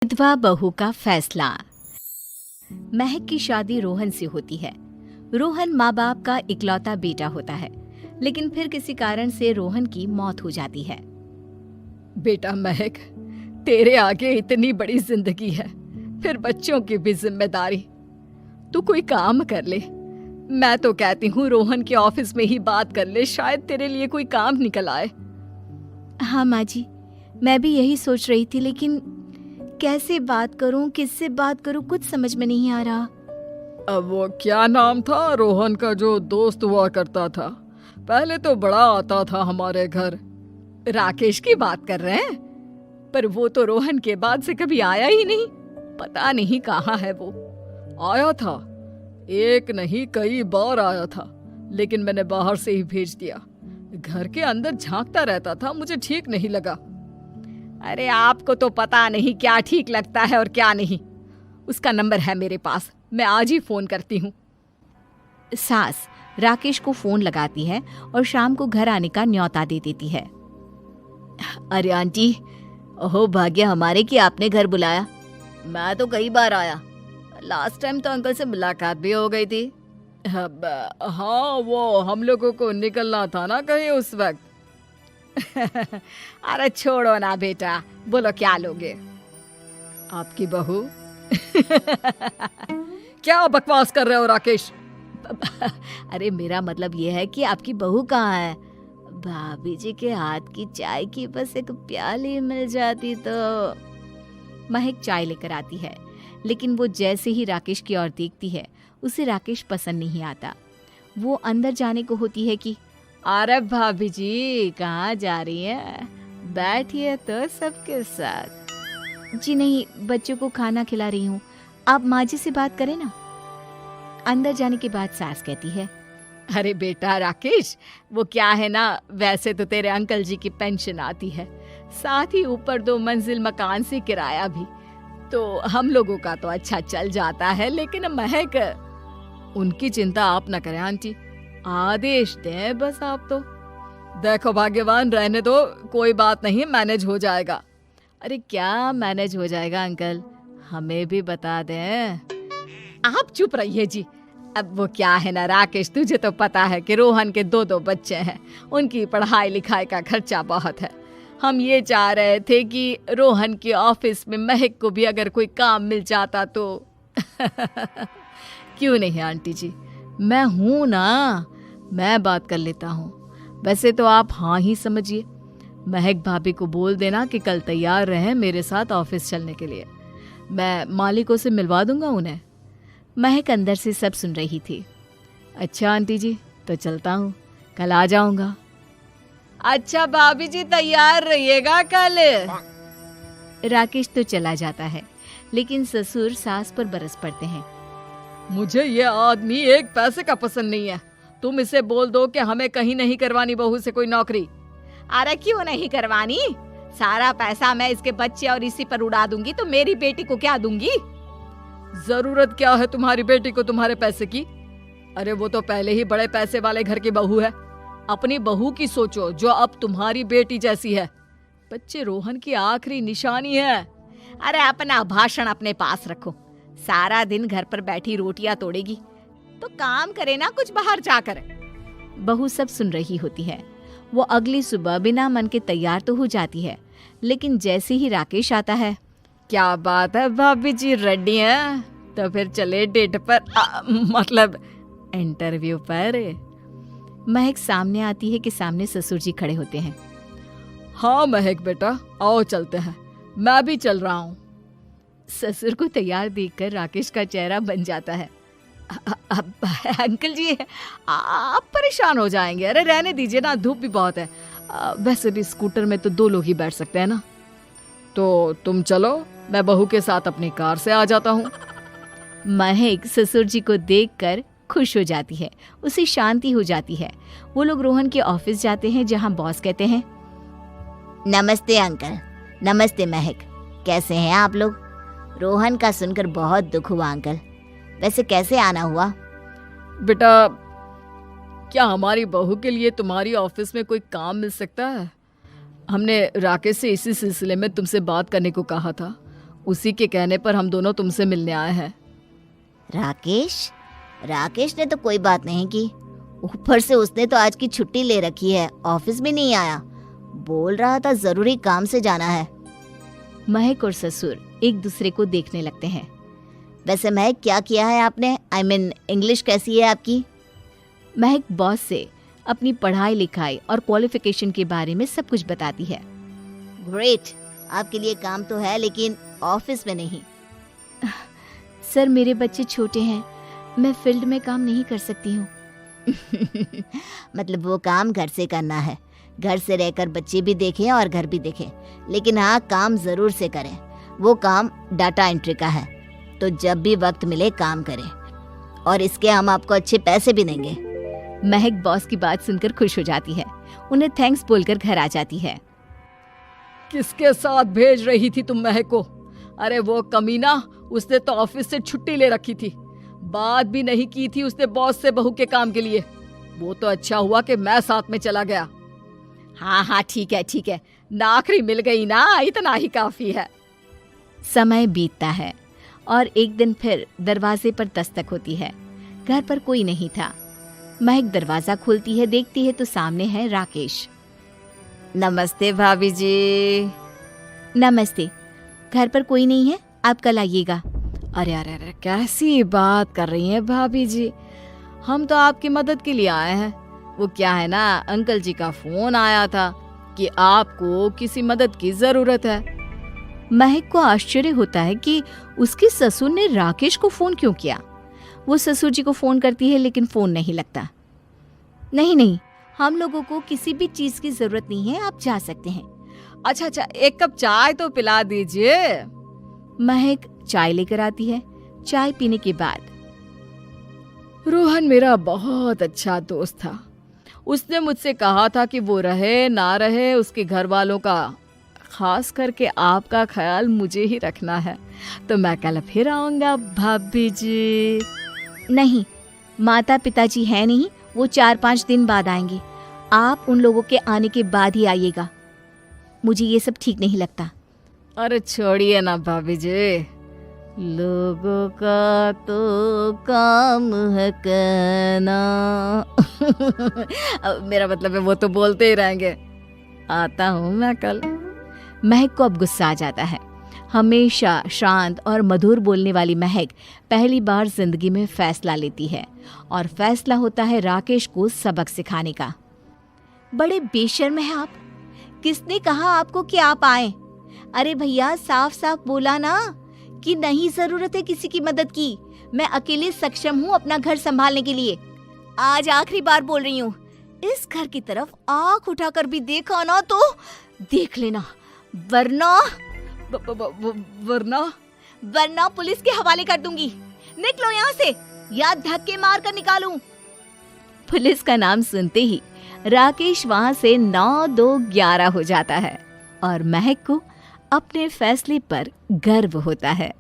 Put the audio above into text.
विधवा बहू का फैसला। महक की शादी रोहन से होती है। रोहन माँ बाप का इकलौता बेटा होता है, लेकिन फिर किसी कारण से रोहन की मौत हो जाती है। बेटा महक, तेरे आगे इतनी बड़ी जिंदगी है, फिर बच्चों की भी जिम्मेदारी। तू कोई काम कर ले। मैं तो कहती हूँ रोहन के ऑफिस में ही बात कर ले, शायद तेरे लिए कोई काम निकल आए। हाँ माँ जी, मैं भी यही सोच रही थी, लेकिन कैसे बात करूं, किससे बात करूं, कुछ समझ में नहीं आ रहा। अब वो क्या नाम था रोहन का जो दोस्त हुआ करता था, पहले तो बड़ा आता था हमारे घर। राकेश की बात कर रहे हैं? पर वो तो रोहन के बाद से कभी आया ही नहीं, पता नहीं कहाँ है वो। आया था, एक नहीं कई बार आया था, लेकिन मैंने बाहर से ही भेज दिया। घर के अंदर झांकता रहता था, मुझे ठीक नहीं लगा। अरे आपको तो पता नहीं क्या ठीक लगता है और क्या नहीं। उसका नंबर है मेरे पास, मैं आज ही फोन करती हूँ। सास राकेश को फोन लगाती है और शाम को घर आने का न्योता दे देती है। अरे आंटी, ओहो भाग्य हमारे कि आपने घर बुलाया। मैं तो कई बार आया, लास्ट टाइम तो अंकल से मुलाकात भी हो गई थी। हाँ, वो हम लोगों को निकलना था ना कहीं उस वक्त। अरे छोड़ो ना बेटा, बोलो क्या लोगे? आपकी बहू। क्या बकवास कर रहे हो राकेश? अरे मेरा मतलब ये है कि आपकी बहू कहाँ है? भाभी जी के हाथ की चाय की बस एक प्याली मिल जाती तो। महक चाय लेकर आती है, लेकिन वो जैसे ही राकेश की ओर देखती है, उसे राकेश पसंद नहीं आता। वो अंदर जाने को होती है कि अरे भाभी जी कहाँ जा रही हैं? बैठिए तो सबके साथ। जी नहीं, बच्चों को खाना खिला रही हूँ, आप माँ जी से बात करें ना। अंदर जाने के बाद सास कहती है, अरे बेटा राकेश, वो क्या है ना, वैसे तो तेरे अंकल जी की पेंशन आती है, साथ ही ऊपर 2 मंजिल मकान से किराया भी, तो हम लोगों का तो अच्छा चल जाता है। लेकिन महक, उनकी चिंता आप न करें आंटी, आदेश दें बस आप तो। देखो भाग्यवान, रहने दो, कोई बात नहीं, मैनेज हो जाएगा। अरे क्या मैनेज हो जाएगा अंकल, हमें भी बता दें। आप चुप रहिए जी। अब वो क्या है ना राकेश, तुझे तो पता है कि रोहन के 2 बच्चे हैं, उनकी पढ़ाई लिखाई का खर्चा बहुत है। हम ये चाह रहे थे कि रोहन के ऑफिस में महक को भी अगर कोई काम मिल जाता तो। क्यों नहीं आंटी जी, मैं हूं ना, मैं बात कर लेता हूँ। वैसे तो आप हाँ ही समझिए। महक भाभी को बोल देना कि कल तैयार रहें मेरे साथ ऑफिस चलने के लिए। मैं मालिकों से मिलवा दूंगा उन्हें। महक अंदर से सब सुन रही थी। अच्छा आंटी जी, तो चलता हूँ, कल आ जाऊंगा। अच्छा भाभी जी, तैयार रहिएगा कल। राकेश तो चला जाता है, लेकिन ससुर सास पर बरस पड़ते हैं। मुझे ये आदमी एक पैसे का पसंद नहीं है। तुम इसे बोल दो कि हमें कहीं नहीं करवानी बहू से कोई नौकरी। अरे क्यों नहीं करवानी? सारा पैसा मैं इसके बच्चे और इसी पर उड़ा दूंगी, तो मेरी बेटी को क्या दूंगी? जरूरत क्या है तुम्हारी बेटी को तुम्हारे पैसे की? अरे वो तो पहले ही बड़े पैसे वाले घर की बहू है। अपनी बहू की सोचो जो अब तुम्हारी बेटी जैसी है। बच्चे रोहन की आखिरी निशानी है। अरे अपना भाषण अपने पास रखो। सारा दिन घर पर बैठी रोटियां तोड़ेगी, तो काम करे ना कुछ बाहर जाकर। बहू सब सुन रही होती है। वो अगली सुबह बिना मन के तैयार तो हो जाती है, लेकिन जैसे ही राकेश आता है, क्या बात है भाभी जी, रेडी हैं? तो फिर चले डेट पर, मतलब इंटरव्यू पर। महक सामने आती है कि सामने ससुर जी खड़े होते हैं। हाँ महक बेटा, आओ चलते हैं, मैं भी चल रहा हूँ। ससुर को तैयार देखकर राकेश का चेहरा बन जाता है। अंकल जी, आप परेशान हो जाएंगे। अरे रहने दीजिए ना, धूप भी बहुत है। वैसे भी स्कूटर में तो 2 लोग ही बैठ सकते हैं ना। तो तुम चलो, मैं बहू के साथ अपनी कार से आ जाता हूँ। महक ससुर जी को देखकर खुश हो जाती है, उसे शांति हो जाती है। वो लोग रोहन के ऑफिस जाते हैं, जहाँ बॉस कहते हैं, नमस्ते अंकल। नमस्ते महक, कैसे हैं आप लोग? रोहन का सुनकर बहुत दुख हुआ अंकल। वैसे कैसे आना हुआ? बेटा, क्या हमारी बहू के लिए तुम्हारी ऑफिस में कोई काम मिल सकता है? हमने राकेश से इसी सिलसिले में तुमसे बात करने को कहा था। उसी के कहने पर हम दोनों तुमसे मिलने आए हैं। राकेश ने तो कोई बात नहीं की, ऊपर से उसने तो आज की छुट्टी ले रखी है, ऑफिस भी नहीं आया। बोल रहा था जरूरी काम से जाना है। महक और ससुर एक दूसरे को देखने लगते हैं। वैसे महक, क्या किया है आपने? I mean, इंग्लिश कैसी है आपकी? महक बॉस से अपनी पढ़ाई लिखाई और क्वालिफिकेशन के बारे में सब कुछ बताती है। ग्रेट, आपके लिए काम तो है लेकिन ऑफिस में नहीं। सर, मेरे बच्चे छोटे हैं, मैं फील्ड में काम नहीं कर सकती हूँ। मतलब वो काम घर से करना है, घर से रहकर बच्चे भी देखें और घर भी देखें, लेकिन हाँ, काम जरूर से करें। वो काम डाटा एंट्री का है, तो जब भी वक्त मिले काम करें, और इसके हम आपको अच्छे पैसे भी देंगे। महक बॉस की बात सुनकर खुश हो जाती है, उन्हें थैंक्स बोलकर घर आ जाती है। किसके साथ भेज रही थी तुम महक को? अरे वो कमीना, उसने तो ऑफिस से छुट्टी ले रखी थी, बात भी नहीं की थी उसने बॉस से बहू के काम के लिए। वो तो अच्छा हुआ कि मैं साथ में चला गया। हाँ, ठीक है, नौकरी मिल गई ना, इतना ही काफी है। समय बीतता है और एक दिन फिर दरवाजे पर दस्तक होती है। घर पर कोई नहीं था। महक दरवाजा खोलती है, देखती है तो सामने है राकेश। नमस्ते भाभी जी। नमस्ते, घर पर कोई नहीं है, आप कल आइएगा। अरे, कैसी बात कर रही हैं भाभी जी, हम तो आपकी मदद के लिए आए हैं। वो क्या है ना, अंकल जी का फोन आया था कि आपको किसी मदद की जरूरत है। महक को आश्चर्य होता है कि उसके ससुर ने राकेश को फोन क्यों किया। वो ससुर जी को फोन करती है लेकिन फोन नहीं लगता। नहीं, हम लोगों को किसी भी चीज की जरूरत नहीं है, आप जा सकते हैं। अच्छा, एक कप चाय तो पिला दीजिए। महक चाय लेकर आती है। चाय पीने के बाद, रोहन मेरा बहुत अच्छा दोस्त था, उसने मुझसे कहा था कि वो रहे ना रहे, उसके घर वालों का, खास करके आपका ख्याल मुझे ही रखना है, तो मैं कल फिर आऊंगा भाभी जी। नहीं, माता पिताजी है नहीं, वो 4-5 दिन बाद आएंगे। आप उन लोगों के आने के बाद ही आइएगा, मुझे ये सब ठीक नहीं लगता। अरे छोड़िए ना भाभी जी, लोगों का तो काम है कहना। मेरा मतलब है वो तो बोलते ही रहेंगे। आता हूँ मैं कल। महक को अब गुस्सा आ जाता है। हमेशा शांत और मधुर बोलने वाली महक पहली बार जिंदगी में फैसला लेती है, और फैसला होता है राकेश को सबक सिखाने का। बड़े बेशर्म हैं आप, किसने कहा आपको कि आप आए? अरे भैया, साफ साफ बोला ना कि नहीं जरूरत है किसी की मदद की, मैं अकेले सक्षम हूँ अपना घर संभालने के लिए। आज आखिरी बार बोल रही हूँ, इस घर की तरफ आंख उठाकर भी देखा ना तो देख लेना, वरना पुलिस के हवाले कर दूंगी। निकलो यहाँ से, या धक्के मार कर निकालूं। पुलिस का नाम सुनते ही राकेश वहां से 9-2-11 हो जाता है, और महक को अपने फैसले पर गर्व होता है।